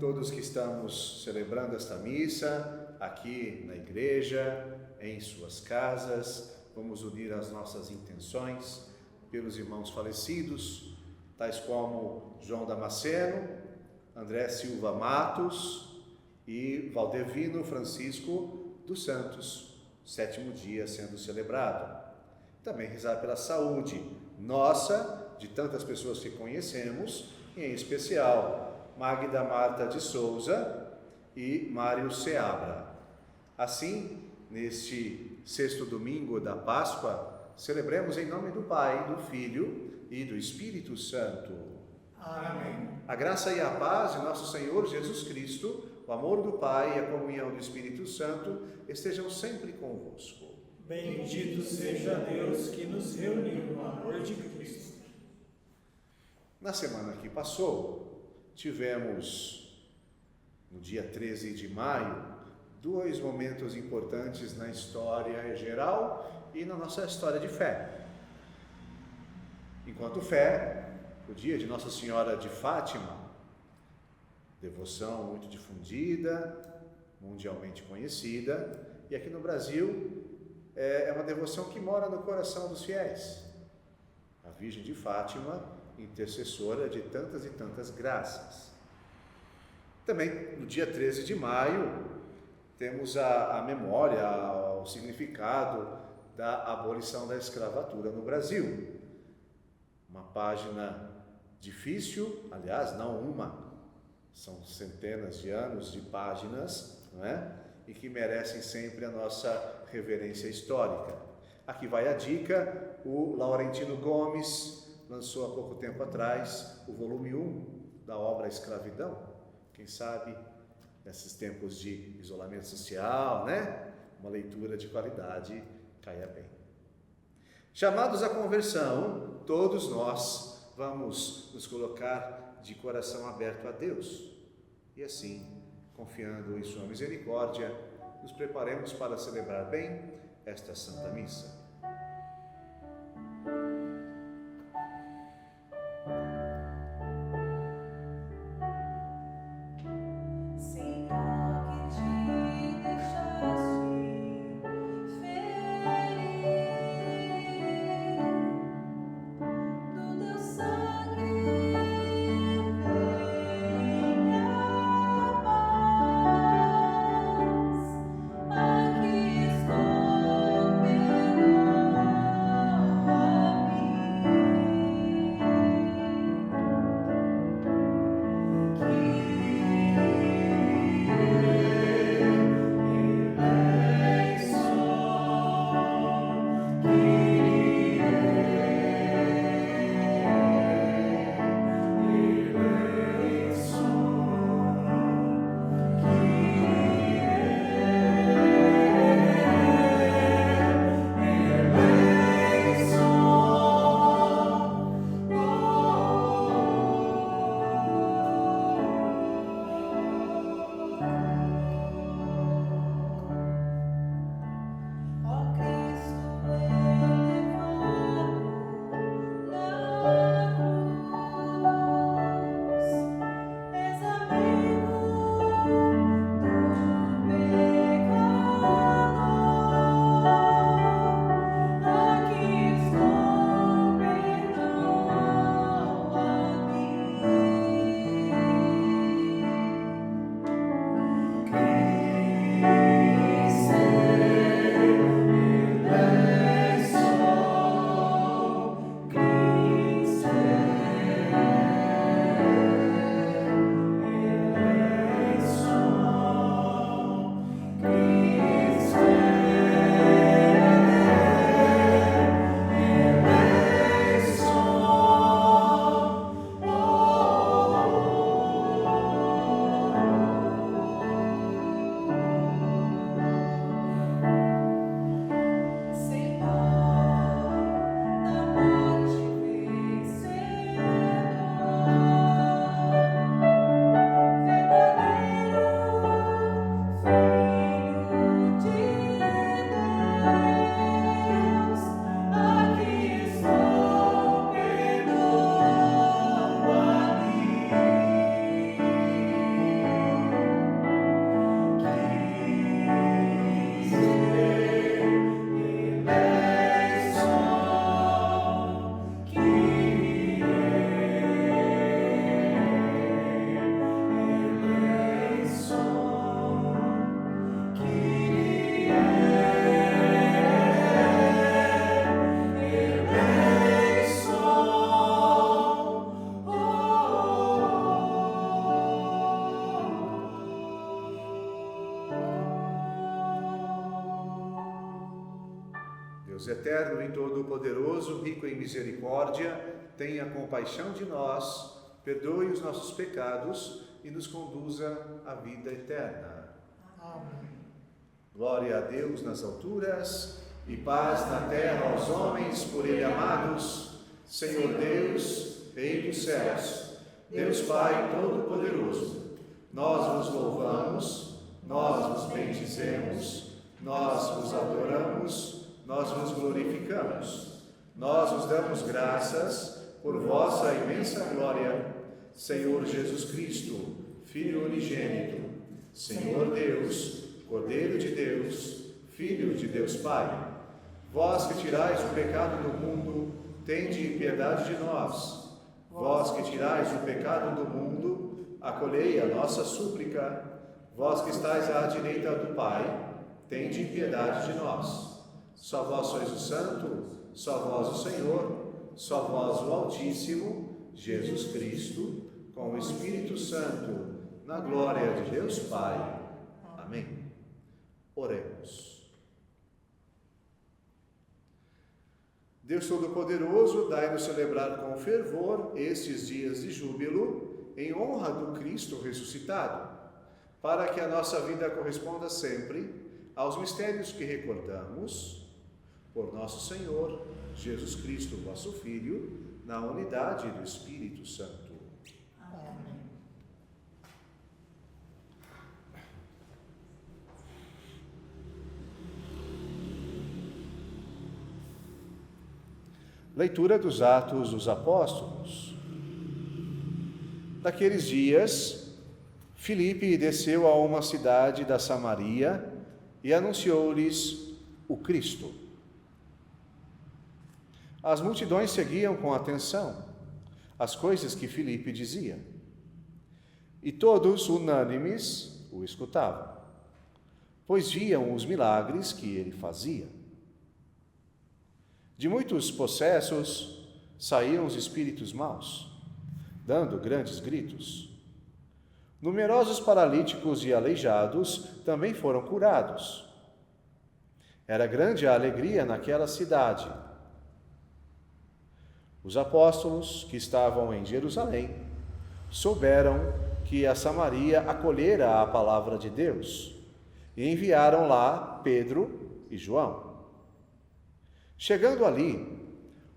todos que estamos celebrando esta missa aqui na igreja, em suas casas. Vamos unir as nossas intenções pelos irmãos falecidos, tais como João Damasceno, André Silva Matos e Valdevino Francisco dos Santos, 7º dia sendo celebrado. Também rezar pela saúde nossa, de tantas pessoas que conhecemos, e em especial Magda Marta de Souza e Mário Seabra. Assim, neste 6º domingo da Páscoa, celebremos em nome do Pai, do Filho e do Espírito Santo. Amém. A graça e a paz de nosso Senhor Jesus Cristo, o amor do Pai e a comunhão do Espírito Santo estejam sempre convosco. Bendito seja Deus que nos reuniu no amor de Cristo. Na semana que passou, tivemos, no dia 13 de maio, 2 momentos importantes na história geral e na nossa história de fé. Enquanto fé, o dia de Nossa Senhora de Fátima, devoção muito difundida, mundialmente conhecida, e aqui no Brasil é uma devoção que mora no coração dos fiéis. A Virgem de Fátima, intercessora de tantas e tantas graças. Também no dia 13 de maio temos a memória, o significado da abolição da escravatura no Brasil. Uma página difícil, aliás, não uma, são centenas de anos de páginas, não é? E que merecem sempre a nossa reverência histórica. Aqui vai a dica: o Laurentino Gomes lançou há pouco tempo atrás o volume 1 da obra Escravidão. Quem sabe, nesses tempos de isolamento social, né? Uma leitura de qualidade caia bem. Chamados à conversão, todos nós vamos nos colocar de coração aberto a Deus. E assim, confiando em sua misericórdia, nos preparemos para celebrar bem esta Santa Missa. Aqui estou. Deus eterno e todo-poderoso, rico em misericórdia, tenha compaixão de nós, perdoe os nossos pecados e nos conduza à vida eterna. Amém. Glória a Deus nas alturas e paz na terra aos homens por Ele amados. Senhor Deus, Rei dos céus, Deus Pai Todo-Poderoso, nós vos louvamos, nós vos bendizemos, nós vos adoramos, nós vos glorificamos, nós vos damos graças por vossa imensa glória, Senhor Jesus Cristo, Filho unigênito, Senhor Deus, Cordeiro de Deus, Filho de Deus Pai. Vós que tirais o pecado do mundo, tende piedade de nós. Vós que tirais o pecado do mundo, acolhei a nossa súplica. Vós que estáis à direita do Pai, tende piedade de nós. Só vós sois o Santo, só vós o Senhor, só vós o Altíssimo, Jesus Cristo, com o Espírito Santo, na glória de Deus Pai. Amém. Oremos. Deus Todo-Poderoso, dai-nos celebrar com fervor estes dias de júbilo em honra do Cristo ressuscitado, para que a nossa vida corresponda sempre aos mistérios que recordamos, por nosso Senhor Jesus Cristo, vosso Filho, na unidade do Espírito Santo. Amém. Leitura dos Atos dos Apóstolos. Naqueles dias, Filipe desceu a uma cidade da Samaria e anunciou-lhes o Cristo. As multidões seguiam com atenção as coisas que Filipe dizia, e todos, unânimes, o escutavam, pois viam os milagres que ele fazia. De muitos possessos saíam os espíritos maus, dando grandes gritos. Numerosos paralíticos e aleijados também foram curados. Era grande a alegria naquela cidade. Os apóstolos que estavam em Jerusalém souberam que a Samaria acolhera a palavra de Deus e enviaram lá Pedro e João. Chegando ali,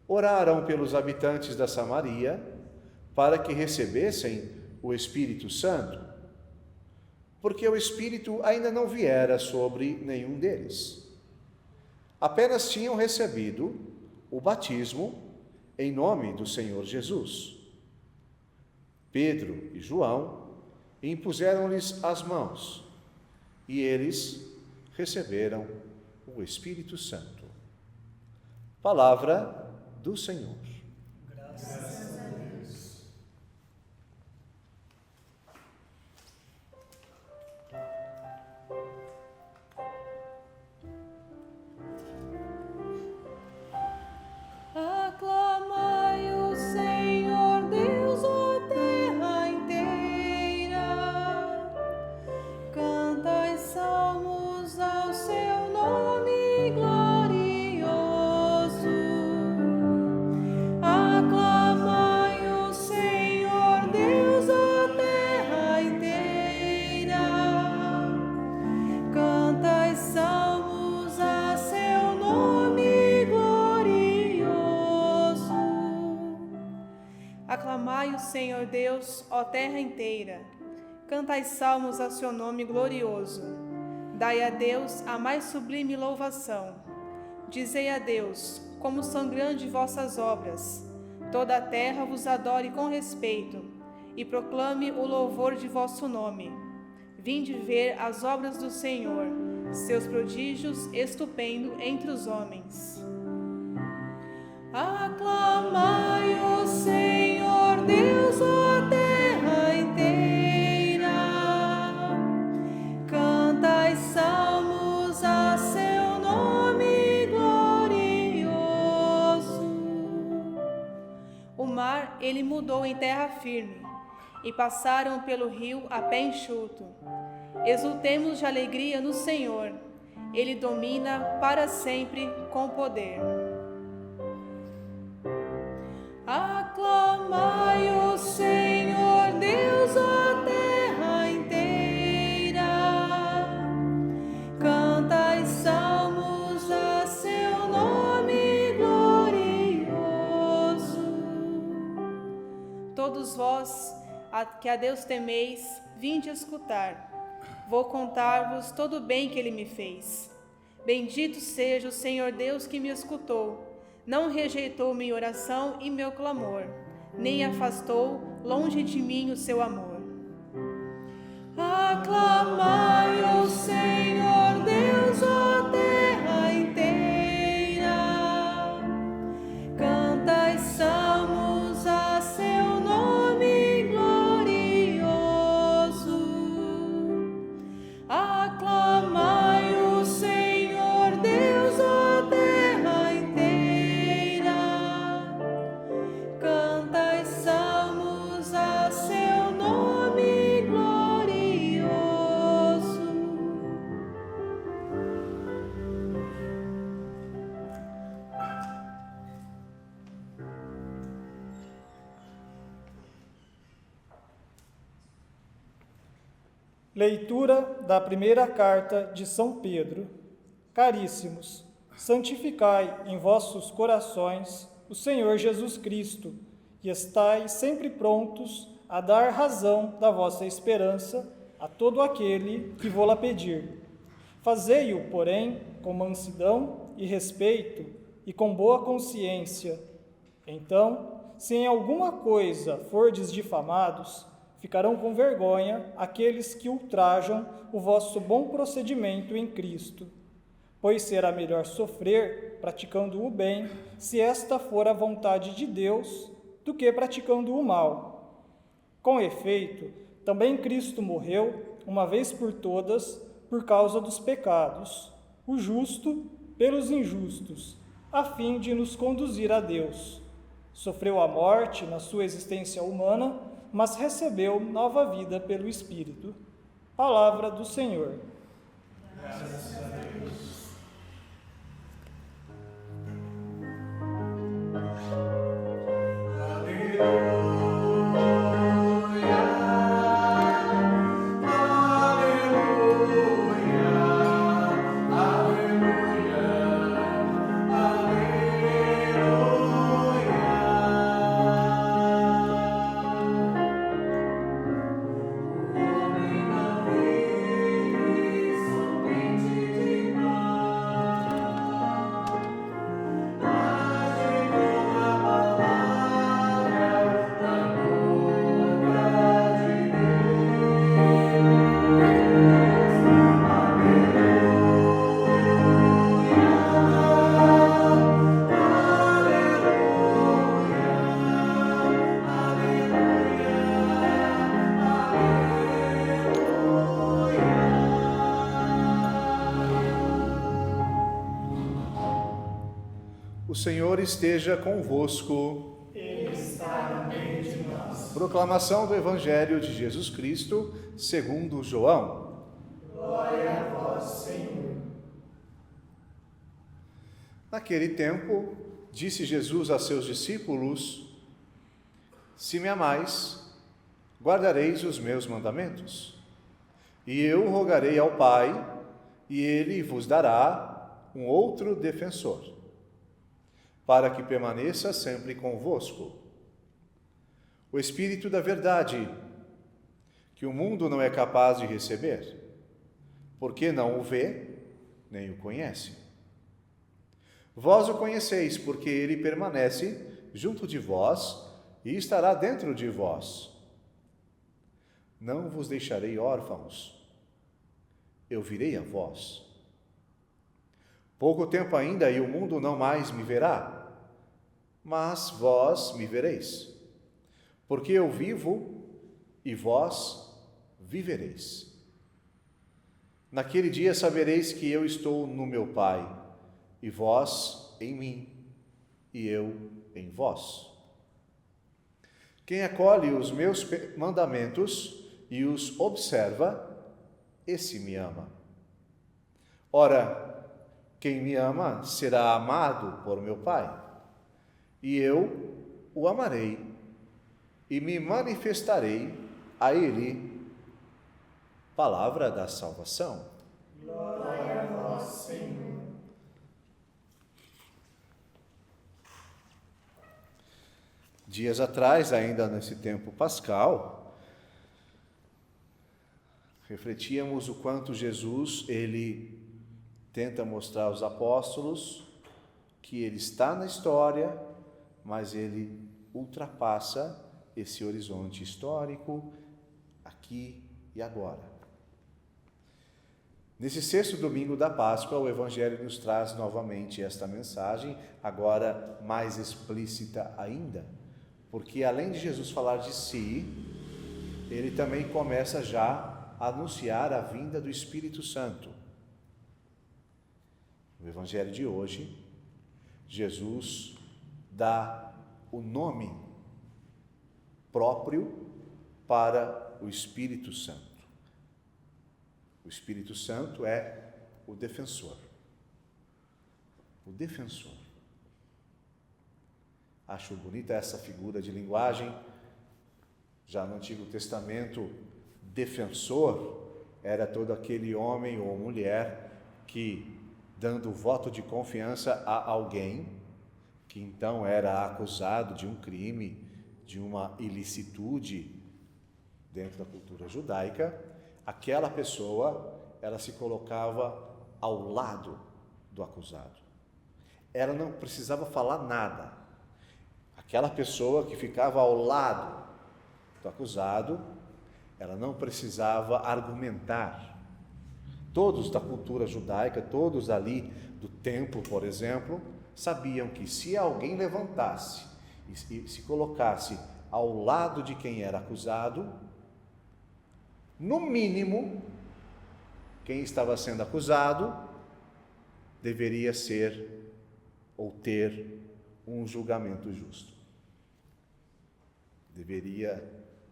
oraram pelos habitantes da Samaria para que recebessem o Espírito Santo, porque o Espírito ainda não viera sobre nenhum deles. Apenas tinham recebido o batismo em nome do Senhor Jesus. Pedro e João impuseram-lhes as mãos e eles receberam o Espírito Santo. Palavra do Senhor. Graças a Deus. Aclamai o Senhor Deus, ó terra inteira. Cantai salmos ao seu nome glorioso. Aclamai o Senhor Deus, ó terra inteira. Cantai salmos a seu nome glorioso. Aclamai o Senhor Deus, ó terra inteira. Cantai salmos a seu nome glorioso. Dai a Deus a mais sublime louvação. Dizei a Deus, como são grandes vossas obras. Toda a terra vos adore com respeito, e proclame o louvor de vosso nome. Vinde ver as obras do Senhor, seus prodígios estupendo entre os homens. Aclamai o Senhor Deus, ó terra inteira. Cantai salmos a seu nome glorioso. O mar ele mudou em terra firme, e passaram pelo rio a pé enxuto. Exultemos de alegria no Senhor, Ele domina para sempre com poder. Aclamai o Senhor Deus, ó terra inteira. Cantai salmos a seu nome glorioso. Todos vós que a Deus temeis, vinde escutar. Vou contar-vos todo o bem que Ele me fez. Bendito seja o Senhor Deus que me escutou. Não rejeitou minha oração e meu clamor, nem afastou longe de mim o seu amor. Aclamai o Senhor Deus, ó terra inteira. Cantai salmos a seu nome glorioso. Aclamai o Senhor Deus, ó terra inteira. Cantai salmos a seu nome glorioso. Leitura da primeira carta de São Pedro. Caríssimos, santificai em vossos corações o Senhor Jesus Cristo, e estai sempre prontos a dar razão da vossa esperança a todo aquele que vô-la pedir. Fazei-o, porém, com mansidão e respeito e com boa consciência. Então, se em alguma coisa fordes difamados, ficarão com vergonha aqueles que ultrajam o vosso bom procedimento em Cristo. Pois será melhor sofrer praticando o bem, se esta for a vontade de Deus, do que praticando o mal. Com efeito, também Cristo morreu, uma vez por todas, por causa dos pecados, o justo pelos injustos, a fim de nos conduzir a Deus. Sofreu a morte na sua existência humana, mas recebeu nova vida pelo Espírito. Palavra do Senhor. Graças a Deus. O Senhor esteja convosco. Ele está no meio de nós. Proclamação do Evangelho de Jesus Cristo, segundo João. Glória a vós, Senhor. Naquele tempo, disse Jesus a seus discípulos: Se me amais, guardareis os meus mandamentos. E eu rogarei ao Pai, e ele vos dará um outro defensor, para que permaneça sempre convosco. O Espírito da verdade, que o mundo não é capaz de receber, porque não o vê, nem o conhece. Vós o conheceis, porque ele permanece junto de vós e estará dentro de vós. Não vos deixarei órfãos, eu virei a vós. Pouco tempo ainda e o mundo não mais me verá, mas vós me vereis, porque eu vivo e vós vivereis. Naquele dia sabereis que eu estou no meu Pai, e vós em mim, e eu em vós. Quem acolhe os meus mandamentos e os observa, esse me ama. Ora, quem me ama será amado por meu Pai, e eu o amarei e me manifestarei a ele. Palavra da salvação. Glória a vós, Senhor. Dias atrás, ainda nesse tempo pascal, refletíamos o quanto Jesus, ele tenta mostrar aos apóstolos que ele está na história, mas ele ultrapassa esse horizonte histórico aqui e agora. Nesse sexto domingo da Páscoa, o Evangelho nos traz novamente esta mensagem, agora mais explícita ainda, porque além de Jesus falar de si, ele também começa já a anunciar a vinda do Espírito Santo. No Evangelho de hoje, Jesus dá o nome próprio para o Espírito Santo. O Espírito Santo é o defensor. O defensor. Acho bonita essa figura de linguagem. Já no Antigo Testamento, defensor era todo aquele homem ou mulher que, dando voto de confiança a alguém, que então era acusado de um crime, de uma ilicitude dentro da cultura judaica, aquela pessoa, ela se colocava ao lado do acusado. Ela não precisava falar nada. Aquela pessoa que ficava ao lado do acusado, ela não precisava argumentar. Todos da cultura judaica, todos ali do templo, por exemplo, sabiam que se alguém levantasse e se colocasse ao lado de quem era acusado, no mínimo, quem estava sendo acusado deveria ser ou ter um julgamento justo. Deveria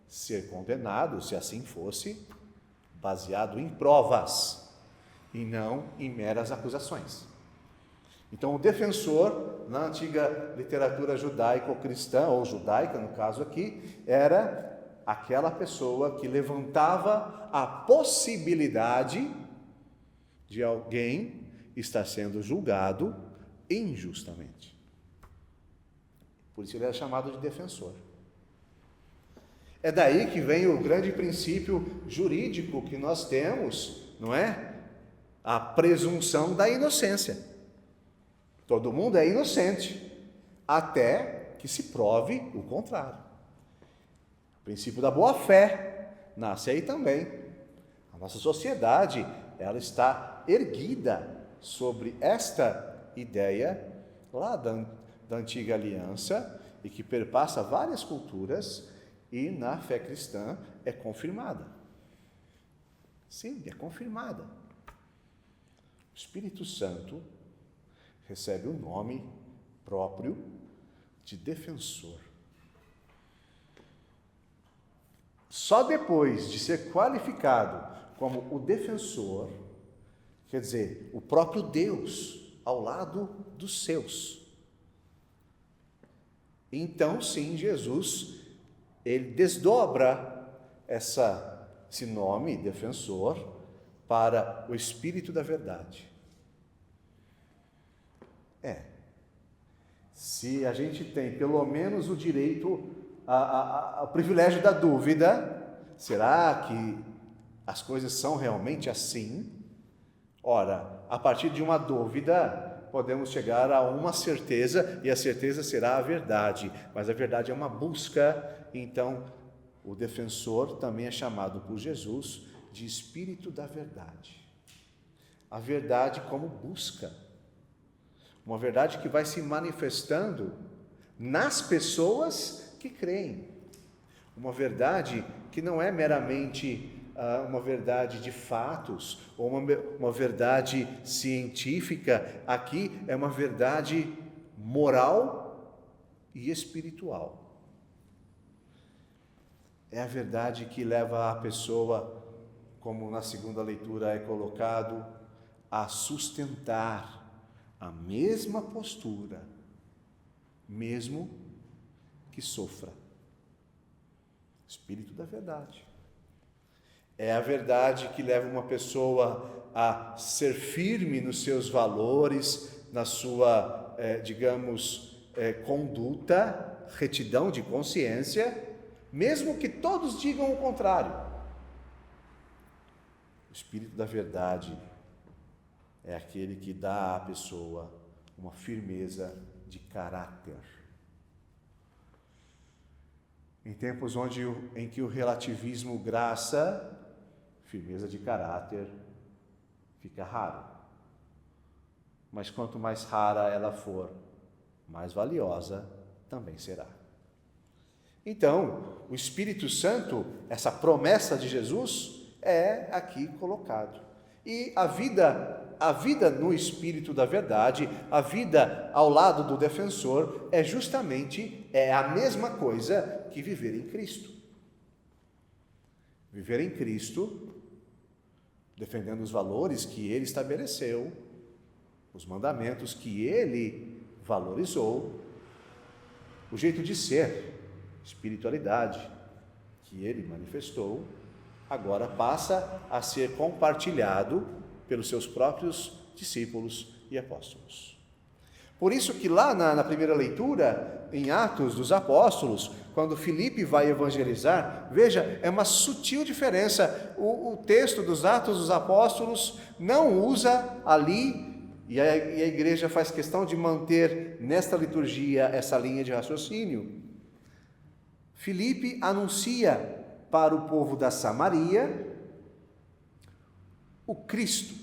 ser condenado, se assim fosse, baseado em provas e não em meras acusações. Então, o defensor, na antiga literatura judaico-cristã, ou judaica no caso aqui, era aquela pessoa que levantava a possibilidade de alguém estar sendo julgado injustamente. Por isso ele era chamado de defensor. É daí que vem o grande princípio jurídico que nós temos, não é? A presunção da inocência. Todo mundo é inocente, até que se prove o contrário. O princípio da boa-fé nasce aí também. A nossa sociedade, ela está erguida sobre esta ideia lá da antiga aliança e que perpassa várias culturas e na fé cristã é confirmada. Sim, é confirmada. O Espírito Santo recebe o nome próprio de defensor. Só depois de ser qualificado como o defensor, quer dizer, o próprio Deus ao lado dos seus, então sim, Jesus, ele desdobra esse nome, defensor, para o Espírito da verdade. Se a gente tem pelo menos o direito, o privilégio da dúvida, será que as coisas são realmente assim? Ora, a partir de uma dúvida, podemos chegar a uma certeza, e a certeza será a verdade, mas a verdade é uma busca. Então, o defensor também é chamado por Jesus de Espírito da verdade. A verdade como busca. Uma verdade que vai se manifestando nas pessoas que creem. Uma verdade que não é meramente uma verdade de fatos, ou uma verdade científica. Aqui é uma verdade moral e espiritual. É a verdade que leva a pessoa, como na segunda leitura é colocado, a sustentar a mesma postura, mesmo que sofra. Espírito da verdade. É a verdade que leva uma pessoa a ser firme nos seus valores, na sua, conduta, retidão de consciência, mesmo que todos digam o contrário. O Espírito da verdade é aquele que dá à pessoa uma firmeza de caráter. Em tempos em que o relativismo graça, firmeza de caráter fica raro. Mas quanto mais rara ela for, mais valiosa também será. Então, o Espírito Santo, essa promessa de Jesus, é aqui colocado. E a vida no Espírito da verdade, a vida ao lado do defensor, é a mesma coisa que viver em Cristo. Viver em Cristo, defendendo os valores que Ele estabeleceu, os mandamentos que Ele valorizou, o jeito de ser, espiritualidade que Ele manifestou, agora passa a ser compartilhado pelos seus próprios discípulos e apóstolos. Por isso que lá na primeira leitura, em Atos dos Apóstolos, quando Filipe vai evangelizar, veja, é uma sutil diferença. O texto dos Atos dos Apóstolos não usa ali, e a igreja faz questão de manter nesta liturgia essa linha de raciocínio. Filipe anuncia para o povo da Samaria o Cristo.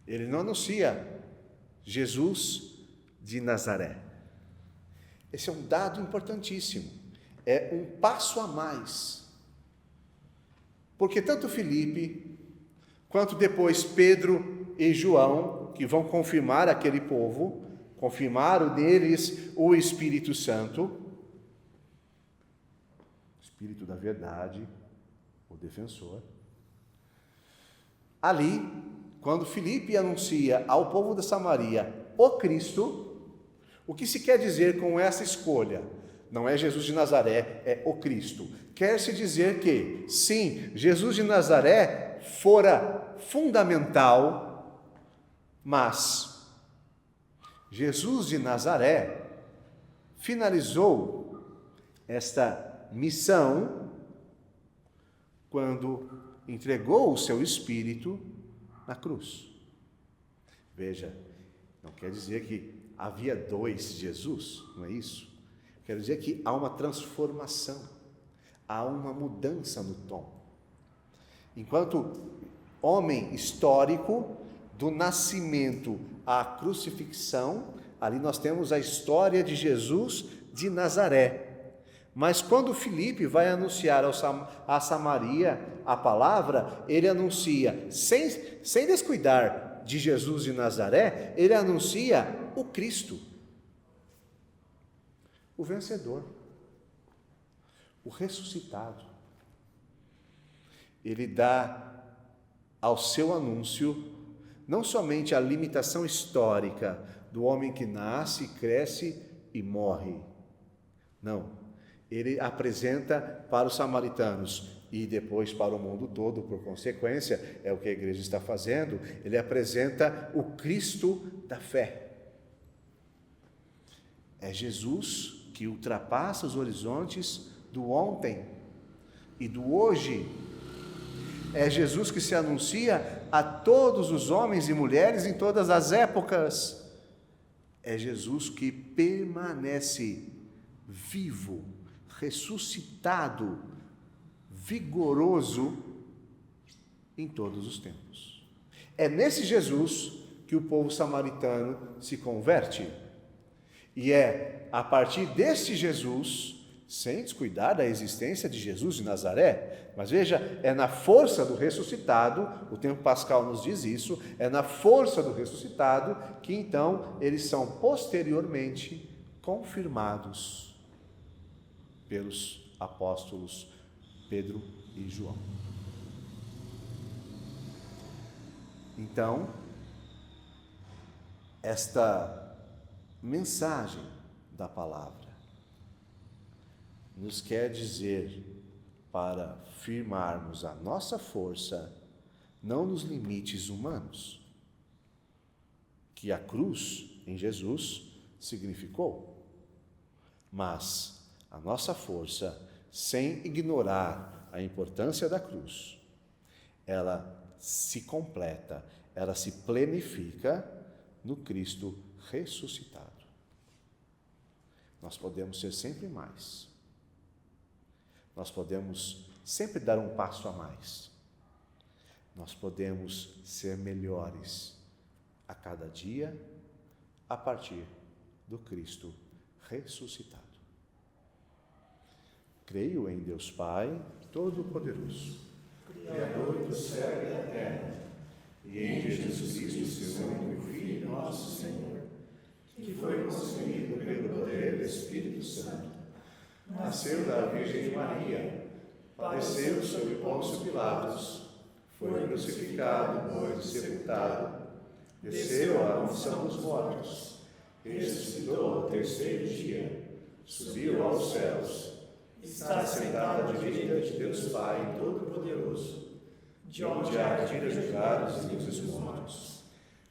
Ele não anuncia Jesus de Nazaré. Esse é um dado importantíssimo, é um passo a mais. Porque tanto Filipe, quanto depois Pedro e João, que vão confirmar aquele povo, confirmaram neles o Espírito Santo, Espírito da verdade, o defensor. Ali, quando Filipe anuncia ao povo da Samaria o Cristo, o que se quer dizer com essa escolha? Não é Jesus de Nazaré, é o Cristo. Quer-se dizer que, sim, Jesus de Nazaré fora fundamental, mas Jesus de Nazaré finalizou esta missão quando entregou o seu Espírito na cruz. Veja, não quer dizer que havia dois Jesus, não é isso? Quer dizer que há uma transformação, há uma mudança no tom. Enquanto homem histórico, do nascimento à crucifixão, ali nós temos a história de Jesus de Nazaré. Mas quando Filipe vai anunciar a Samaria a palavra, ele anuncia, sem descuidar de Jesus de Nazaré, ele anuncia o Cristo, o vencedor, o ressuscitado. Ele dá ao seu anúncio não somente a limitação histórica do homem que nasce, cresce e morre. Não, ele apresenta para os samaritanos e depois para o mundo todo, por consequência, é o que a igreja está fazendo, ele apresenta o Cristo da fé. É Jesus que ultrapassa os horizontes do ontem e do hoje. É Jesus que se anuncia a todos os homens e mulheres em todas as épocas. É Jesus que permanece vivo, ressuscitado, vigoroso em todos os tempos. É nesse Jesus que o povo samaritano se converte. E é a partir deste Jesus, sem descuidar da existência de Jesus de Nazaré, mas veja, é na força do ressuscitado, o tempo pascal nos diz isso, é na força do ressuscitado que então eles são posteriormente confirmados pelos apóstolos Pedro e João. Então, esta mensagem da palavra nos quer dizer para firmarmos a nossa força não nos limites humanos, que a cruz em Jesus significou, mas a nossa força, sem ignorar a importância da cruz, ela se completa, ela se plenifica no Cristo ressuscitado. Nós podemos ser sempre mais. Nós podemos sempre dar um passo a mais. Nós podemos ser melhores a cada dia a partir do Cristo ressuscitado. Creio em Deus Pai Todo-Poderoso, Criador do céu e da terra, e em Jesus Cristo, seu único Filho, nosso Senhor, que foi concebido pelo poder do Espírito Santo, nasceu da Virgem Maria, padeceu sob Pôncio Pilatos, foi crucificado, morto e sepultado, desceu à mansão dos mortos, ressuscitou ao terceiro dia, subiu aos céus, está sentado à direita de Deus Pai Todo-Poderoso, de onde há de vir julgar os vivos e os mortos.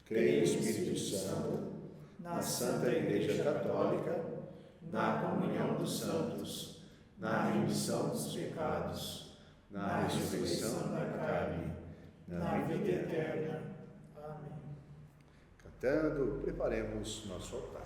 Creio no Espírito Santo, na Santa Igreja Católica, na comunhão dos santos, na remissão dos pecados, na ressurreição da carne, na vida eterna. Amém. Cantando, preparemos nosso altar.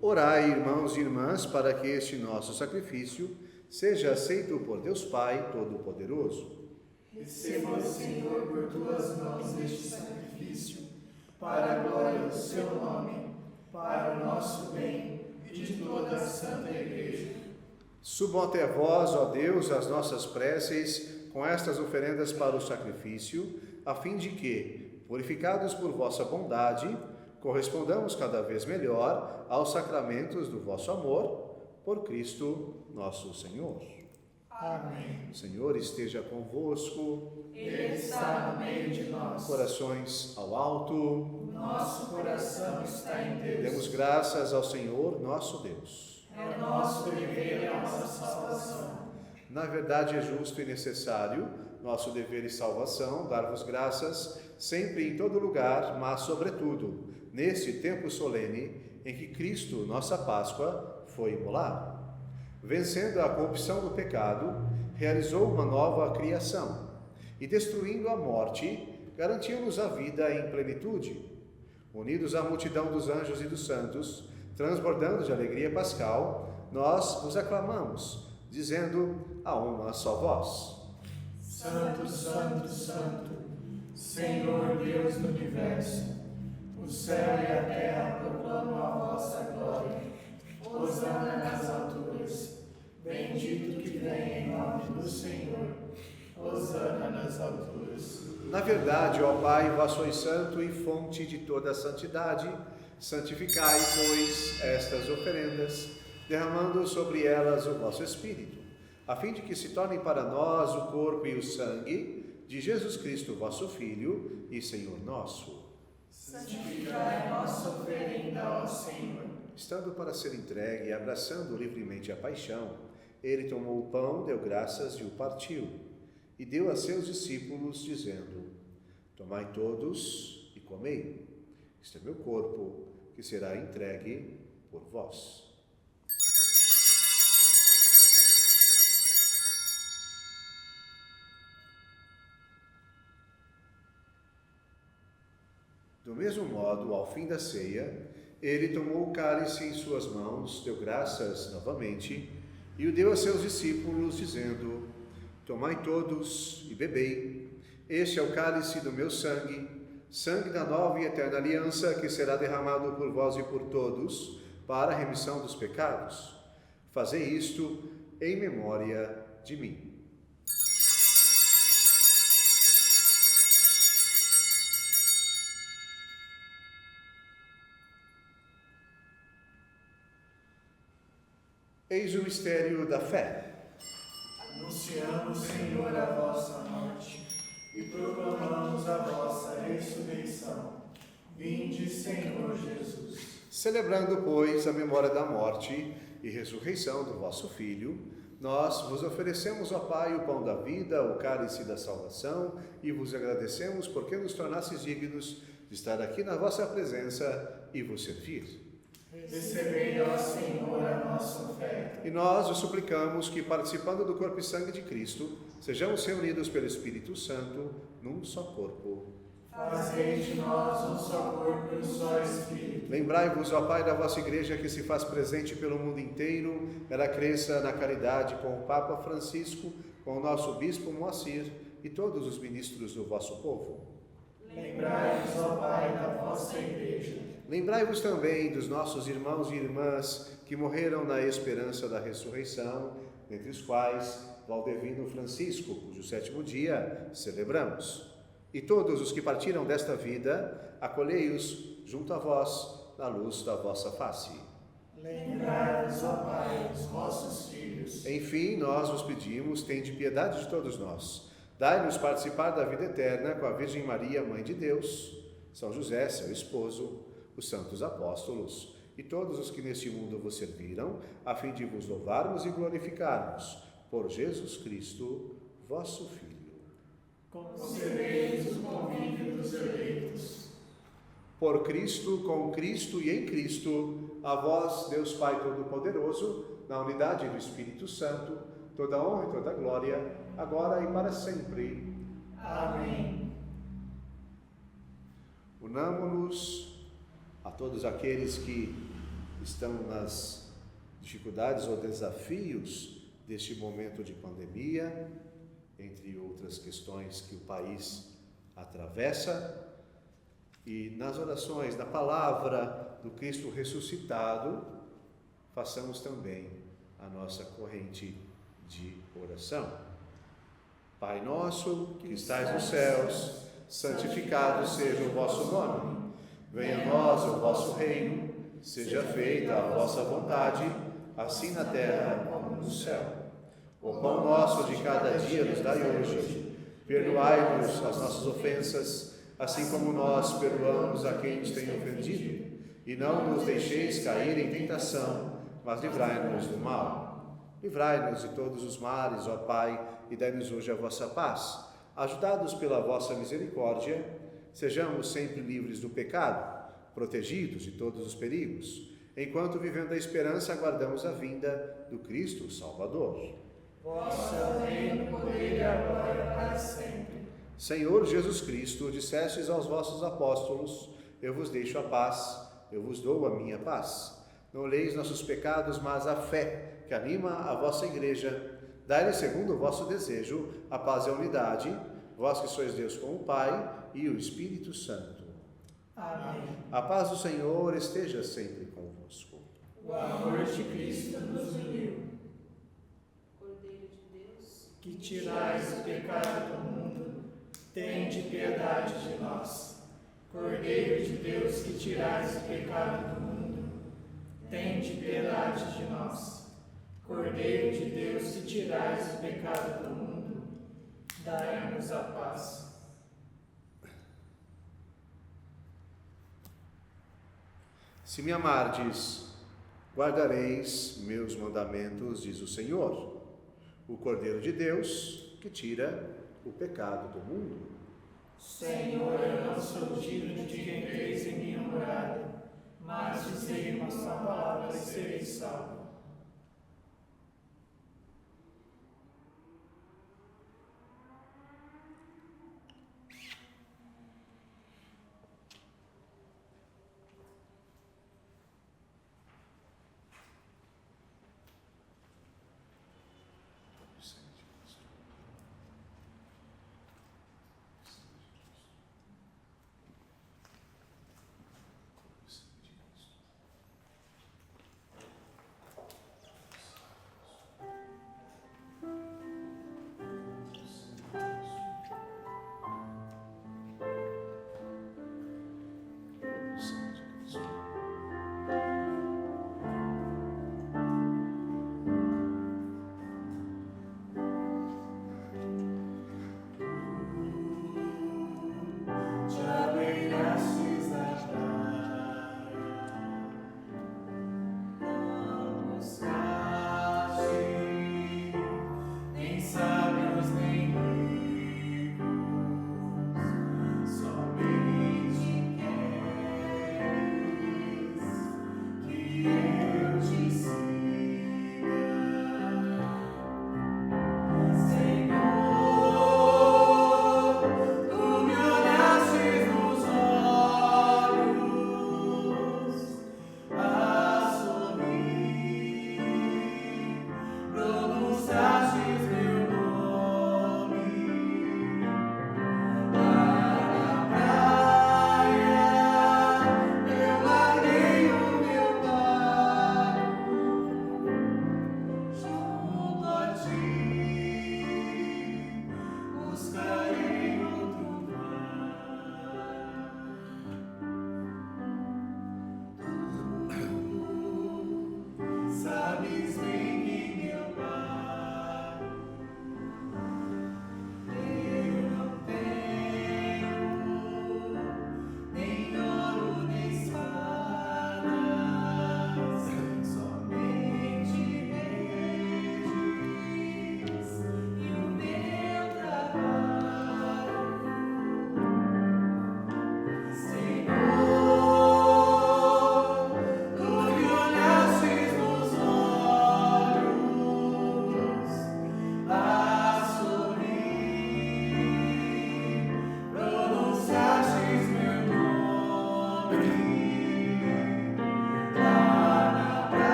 Orai, irmãos e irmãs, para que este nosso sacrifício seja aceito por Deus Pai Todo-Poderoso. Receba, Senhor, por tuas mãos este sacrifício, para a glória do seu nome, para o nosso bem e de toda a Santa Igreja. Subam até vós, ó Deus, as nossas preces com estas oferendas para o sacrifício, a fim de que, purificados por vossa bondade, correspondamos cada vez melhor aos sacramentos do vosso amor, por Cristo nosso Senhor. Amém. O Senhor esteja convosco. Ele está no meio de nós. Corações ao alto. Nosso coração está em Deus. Demos graças ao Senhor nosso Deus. É nosso dever e a nossa salvação. Na verdade é justo e necessário, nosso dever e salvação, dar-vos graças, sempre e em todo lugar, mas sobretudo, neste tempo solene em que Cristo, nossa Páscoa, foi imolado. Vencendo a corrupção do pecado, realizou uma nova criação e, destruindo a morte, garantiu-nos a vida em plenitude. Unidos à multidão dos anjos e dos santos, transbordando de alegria pascal, nós vos aclamamos, dizendo a uma só voz: Santo, Santo, Santo, Senhor Deus do Universo, o céu e a terra proclamam a vossa glória. Hosana nas alturas. Bendito bendito que vem em nome do Senhor. Hosana nas alturas. Na verdade, ó Pai, vós sois santo e fonte de toda a santidade. Santificai, pois, estas oferendas, derramando sobre elas o vosso Espírito, a fim de que se tornem para nós o corpo e o sangue de Jesus Cristo, vosso Filho e Senhor nosso. Santificai a nossa oferenda, ó Senhor. Estando para ser entregue e abraçando livremente a paixão, ele tomou o pão, deu graças e o partiu, e deu a seus discípulos, dizendo: Tomai todos e comei. Este é meu corpo, que será entregue por vós. Do mesmo modo, ao fim da ceia, ele tomou o cálice em suas mãos, deu graças novamente e o deu a seus discípulos, dizendo: Tomai todos e bebei. Este é o cálice do meu sangue, sangue da nova e eterna aliança, que será derramado por vós e por todos, para a remissão dos pecados. Fazei isto em memória de mim. Eis o mistério da fé. Anunciamos, Senhor, a vossa morte e proclamamos a vossa ressurreição. Vinde, Senhor Jesus. Celebrando, pois, a memória da morte e ressurreição do vosso Filho, nós vos oferecemos, ó Pai, o pão da vida, o cálice da salvação, e vos agradecemos porque nos tornastes dignos de estar aqui na vossa presença e vos servir. Recebei, ó Senhor, a nossa oferta. E nós os suplicamos que, participando do corpo e sangue de Cristo, sejamos reunidos pelo Espírito Santo num só corpo. Fazei de nós um só corpo e um só Espírito. Lembrai-vos, ó Pai, da vossa Igreja que se faz presente pelo mundo inteiro, ela cresça na caridade com o Papa Francisco, com o nosso Bispo Moacir e todos os ministros do vosso povo. Lembrai-vos, ó Pai, da vossa Igreja. Lembrai-vos também dos nossos irmãos e irmãs que morreram na esperança da ressurreição, dentre os quais Valdevino Francisco, cujo 7º dia celebramos. E todos os que partiram desta vida, acolhei-os junto a vós, na luz da vossa face. Lembrai-vos, ó Pai, dos vossos filhos. Enfim, nós vos pedimos, tende piedade de todos nós. Dai-nos participar da vida eterna com a Virgem Maria, Mãe de Deus, São José, seu esposo, os santos apóstolos e todos os que neste mundo vos serviram, a fim de vos louvarmos e glorificarmos, por Jesus Cristo, vosso Filho. Concedei-nos o convívio dos eleitos. Por Cristo, com Cristo e em Cristo, a vós, Deus Pai Todo-Poderoso, na unidade do Espírito Santo, toda honra e toda glória, agora e para sempre. Amém. Unamo-nos a todos aqueles que estão nas dificuldades ou desafios deste momento de pandemia, entre outras questões que o país atravessa, e nas orações, na palavra do Cristo ressuscitado, façamos também a nossa corrente de oração. Pai nosso, que estais nos céus, santificado seja o vosso nome. Venha a nós o vosso reino, seja feita a vossa vontade, assim na terra como no céu. O pão nosso de cada dia nos dai hoje. Perdoai-nos as nossas ofensas, assim como nós perdoamos a quem nos tem ofendido. E não nos deixeis cair em tentação, mas livrai-nos do mal. Livrai-nos de todos os males, ó Pai, e dai-nos hoje a vossa paz. Ajudados pela vossa misericórdia, sejamos sempre livres do pecado, protegidos de todos os perigos, enquanto, vivendo a esperança, aguardamos a vinda do Cristo o Salvador. Vosso é o reino, o poder e a glória para sempre. Senhor Jesus Cristo, dissestes aos vossos apóstolos: eu vos deixo a paz, eu vos dou a minha paz. Não olheis nossos pecados, mas a fé que anima a vossa Igreja. Dai-lhe, segundo o vosso desejo, a paz e a unidade, vós que sois Deus com o Pai e o Espírito Santo. Amém. A paz do Senhor esteja sempre convosco. O amor de Cristo nos uniu. que tirais o pecado do mundo, tende piedade de nós. Cordeiro de Deus, que tirais o pecado do mundo, tende piedade de nós. Cordeiro de Deus, que tirais o pecado do mundo, dai-nos a paz. Se me amardes, guardareis meus mandamentos, diz o Senhor, o Cordeiro de Deus, que tira o pecado do mundo. Senhor, eu não sou digno de que entreis em minha morada, mas dizei uma só palavra e serei salvo.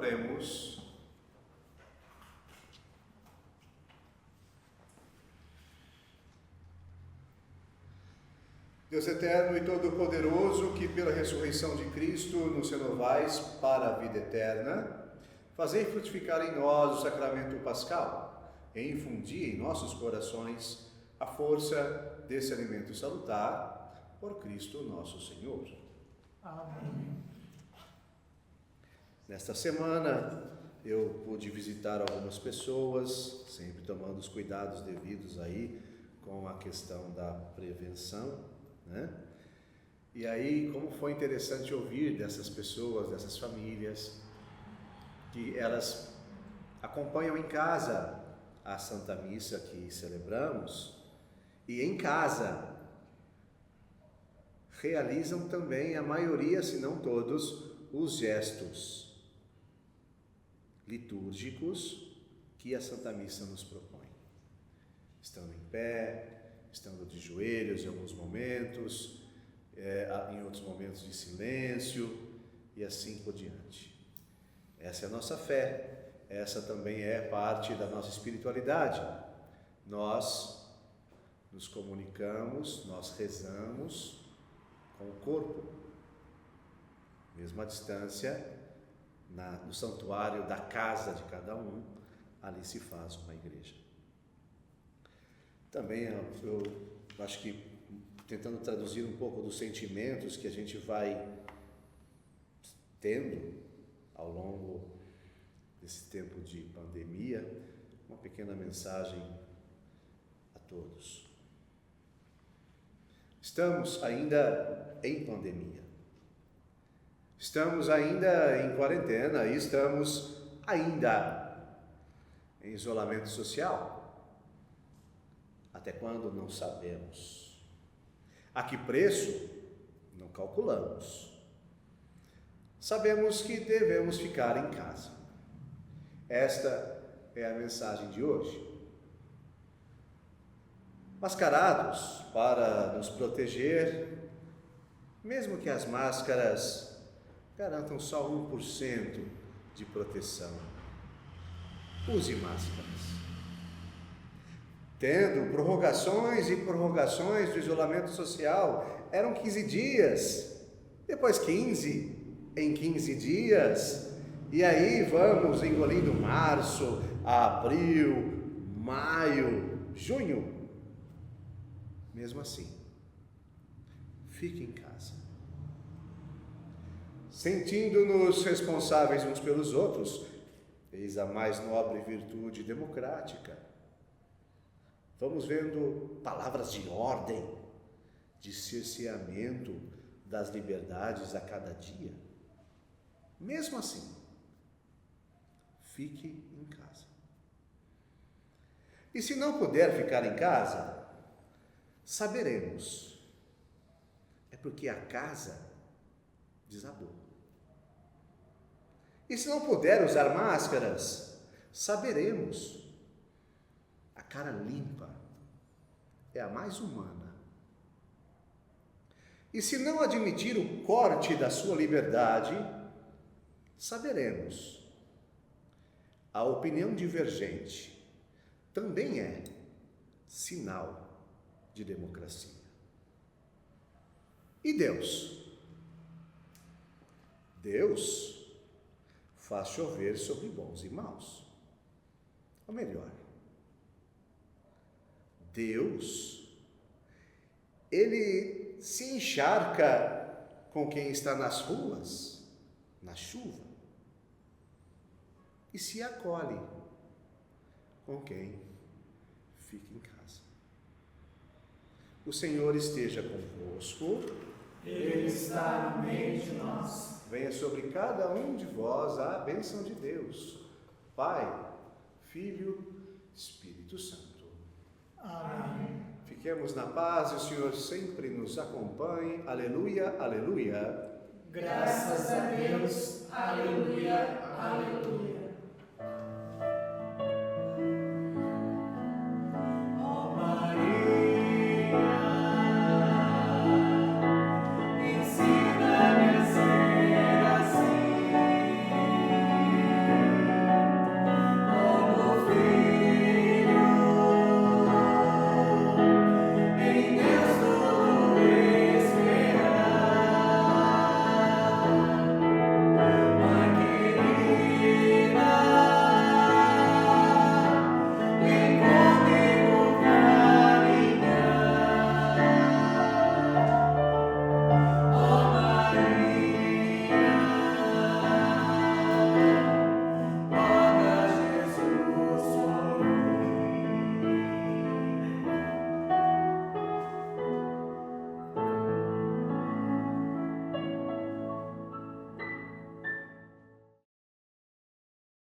Oremos. Deus eterno e todo-poderoso, que pela ressurreição de Cristo nos renovais para a vida eterna, fazei frutificar em nós o sacramento pascal e infundir em nossos corações a força desse alimento salutar, por Cristo nosso Senhor. Amém. Nesta semana eu pude visitar algumas pessoas, sempre tomando os cuidados devidos aí com a questão da prevenção, né? E aí, como foi interessante ouvir dessas pessoas, dessas famílias, que elas acompanham em casa a Santa Missa que celebramos e em casa realizam também a maioria, se não todos, os gestos litúrgicos que a Santa Missa nos propõe. Estando em pé, estando de joelhos em alguns momentos, em outros momentos de silêncio, e assim por diante. Essa é a nossa fé, essa também é parte da nossa espiritualidade. Nós nos comunicamos, nós rezamos com o corpo, mesmo à distância, no santuário da casa de cada um, ali se faz uma igreja. Também eu acho que, tentando traduzir um pouco dos sentimentos que a gente vai tendo ao longo desse tempo de pandemia, uma pequena mensagem a todos. Estamos ainda em pandemia, estamos ainda em quarentena e estamos ainda em isolamento social. Até quando? Não sabemos. A que preço? Não calculamos. Sabemos que devemos ficar em casa. Esta é a mensagem de hoje. Mascarados para nos proteger, mesmo que as máscaras garantam só 1% de proteção. Use máscaras. Tendo prorrogações e prorrogações do isolamento social, eram 15 dias, depois 15, em 15 dias, e aí vamos engolindo março, abril, maio, junho. Mesmo assim, fique em casa. Sentindo-nos responsáveis uns pelos outros, eis a mais nobre virtude democrática. Vamos vendo palavras de ordem, de cerceamento das liberdades a cada dia. Mesmo assim, fique em casa. E se não puder ficar em casa, saberemos. É porque a casa desabou. E se não puder usar máscaras, saberemos. A cara limpa é a mais humana. E se não admitir o corte da sua liberdade, saberemos. A opinião divergente também é sinal de democracia. E Deus? Deus faz chover sobre bons e maus. Ou melhor, Deus, Ele se encharca com quem está nas ruas, na chuva, e se acolhe com quem fica em casa. O Senhor esteja convosco. Ele está no meio de nós. Venha sobre cada um de vós a bênção de Deus, Pai, Filho, Espírito Santo. Amém. Fiquemos na paz e o Senhor sempre nos acompanhe. Aleluia, aleluia. Graças a Deus. Aleluia, aleluia.